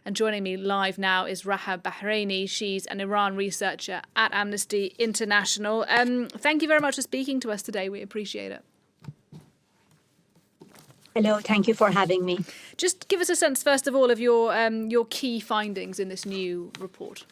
And joining me live now is Bahraini. She's an Iran researcher at Amnesty International. Thank you very much for speaking to us today. We appreciate it. Hello, thank you for having me. Just give us a sense, first of all, of your key findings in this new report.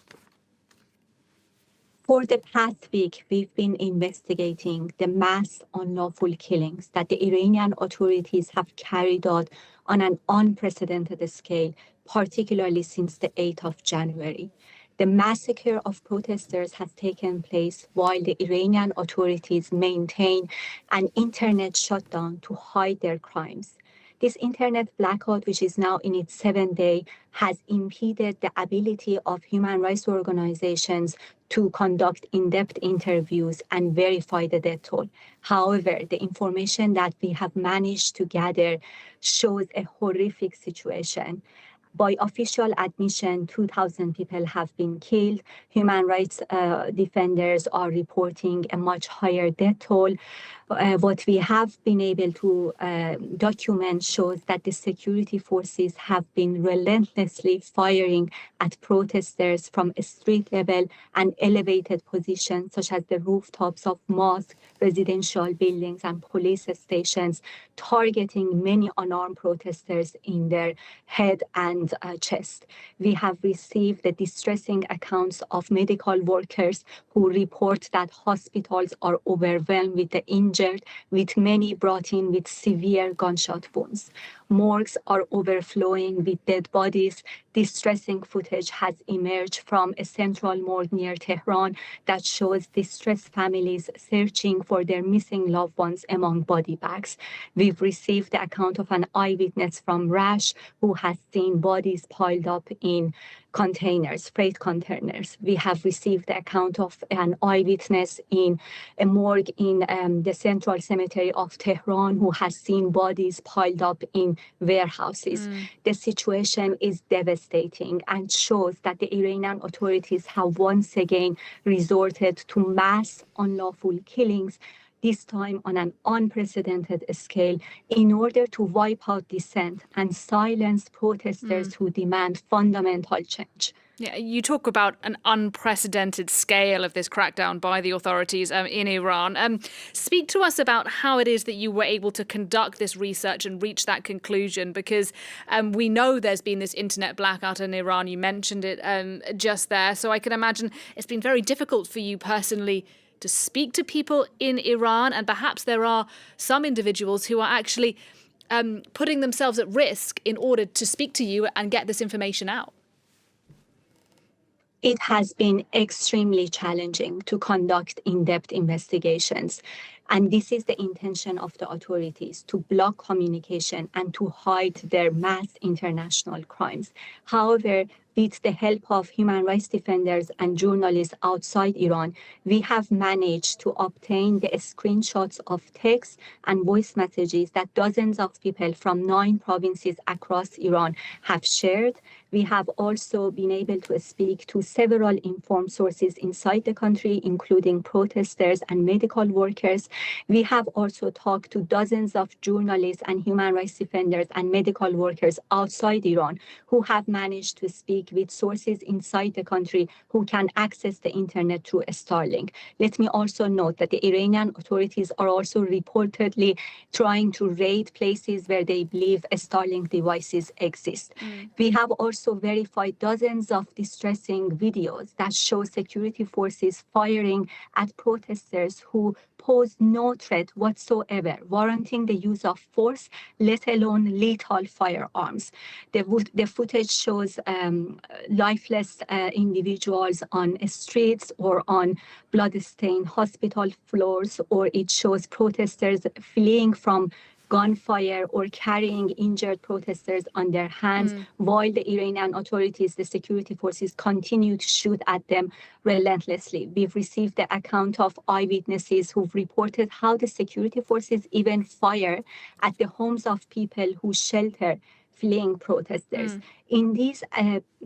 For the past week, we've been investigating the mass unlawful killings that the Iranian authorities have carried out on an unprecedented scale, particularly since the 8th of January. The massacre of protesters has taken place while the Iranian authorities maintain an internet shutdown to hide their crimes. This internet blackout, which is now in its 7th day, has impeded the ability of human rights organizations to conduct in-depth interviews and verify the death toll. However, the information that we have managed to gather shows a horrific situation. By official admission, 2,000 people have been killed. Human rights defenders are reporting a much higher death toll. What we have been able to document shows that the security forces have been relentlessly firing at protesters from a street level and elevated positions, such as the rooftops of mosques, residential buildings, and police stations, targeting many unarmed protesters in their head and chest. We have received the distressing accounts of medical workers who report that hospitals are overwhelmed with the injured, with many brought in with severe gunshot wounds. Morgues are overflowing with dead bodies. Distressing footage has emerged from a central morgue near Tehran that shows distressed families searching for their missing loved ones among body bags. We've received the account of an eyewitness from Rash who has seen bodies piled up in containers, freight containers. We have received the account of an eyewitness in a morgue in the central cemetery of Tehran who has seen bodies piled up in warehouses. The situation is devastating and shows that the Iranian authorities have once again resorted to mass unlawful killings, this time on an unprecedented scale, in order to wipe out dissent and silence protesters who demand fundamental change. Yeah, you talk about an unprecedented scale of this crackdown by the authorities in Iran. Speak to us about how it is that you were able to conduct this research and reach that conclusion, because we know there's been this internet blackout in Iran. You mentioned it just there. So I can imagine it's been very difficult for you personally to speak to people in Iran, and perhaps there are some individuals who are actually putting themselves at risk in order to speak to you and get this information out. It has been extremely challenging to conduct in-depth investigations. And this is the intention of the authorities, to block communication and to hide their mass international crimes. However, with the help of human rights defenders and journalists outside Iran, we have managed to obtain the screenshots of text and voice messages that dozens of people from 9 provinces across Iran have shared. We have also been able to speak to several informed sources inside the country, including protesters and medical workers. We have also talked to dozens of journalists and human rights defenders and medical workers outside Iran who have managed to speak with sources inside the country who can access the internet through Starlink. Let me also note that the Iranian authorities are also reportedly trying to raid places where they believe Starlink devices exist. We have also verified dozens of distressing videos that show security forces firing at protesters who pose no threat whatsoever, warranting the use of force, let alone lethal firearms. The footage shows lifeless individuals on streets or on blood-stained hospital floors, or it shows protesters fleeing from gunfire or carrying injured protesters on their hands, while the Iranian authorities, the security forces, continue to shoot at them relentlessly. We've received the account of eyewitnesses who've reported how the security forces even fire at the homes of people who shelter fleeing protesters. In these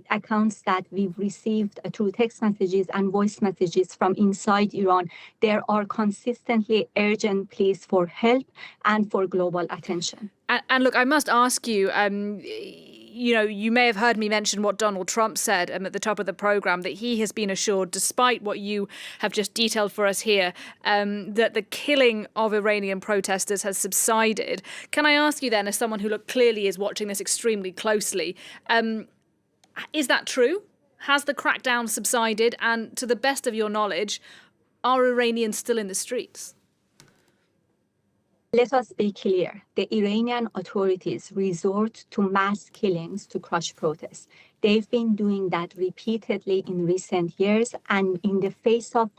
accounts that we've received through text messages and voice messages from inside Iran, there are consistently urgent pleas for help and for global attention. And look, I must ask you, you may have heard me mention what Donald Trump said at the top of the programme, that he has been assured, despite what you have just detailed for us here, that the killing of Iranian protesters has subsided. Can I ask you then, as someone who clearly is watching this extremely closely, is that true? Has the crackdown subsided? And to the best of your knowledge, are Iranians still in the streets? Let us be clear. The Iranian authorities resort to mass killings to crush protests. They've been doing that repeatedly in recent years, and in the face of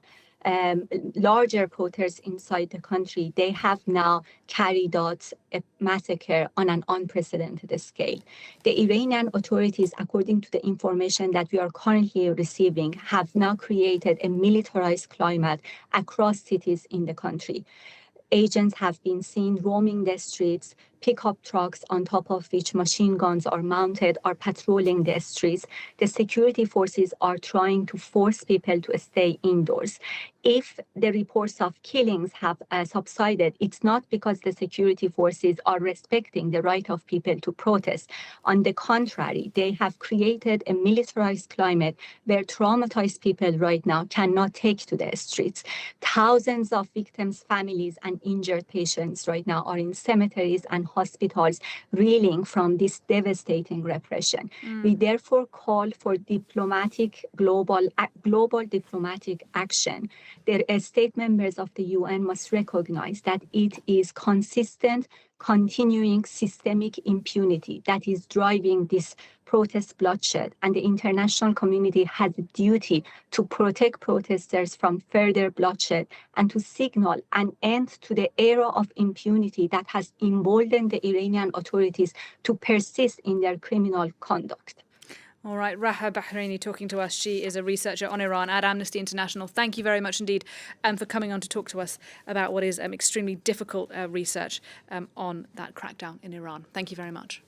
larger protests inside the country, they have now carried out a massacre on an unprecedented scale. The Iranian authorities, according to the information that we are currently receiving, have now created a militarized climate across cities in the country. Agents have been seen roaming the streets, pickup trucks on top of which machine guns are mounted are patrolling the streets. The security forces are trying to force people to stay indoors. If the reports of killings have subsided, it's not because the security forces are respecting the right of people to protest. On the contrary, they have created a militarized climate where traumatized people right now cannot take to the streets. Thousands of victims' families and injured patients right now are in cemeteries and hospitals reeling from this devastating repression. We therefore call for global diplomatic action. The state members of the UN must recognize that it is consistent, continuing systemic impunity that is driving this protest bloodshed, and the international community has a duty to protect protesters from further bloodshed and to signal an end to the era of impunity that has emboldened the Iranian authorities to persist in their criminal conduct. All right, Raha Bحرینی talking to us. She is a researcher on Iran at Amnesty International. Thank you very much indeed for coming on to talk to us about what is extremely difficult research on that crackdown in Iran. Thank you very much.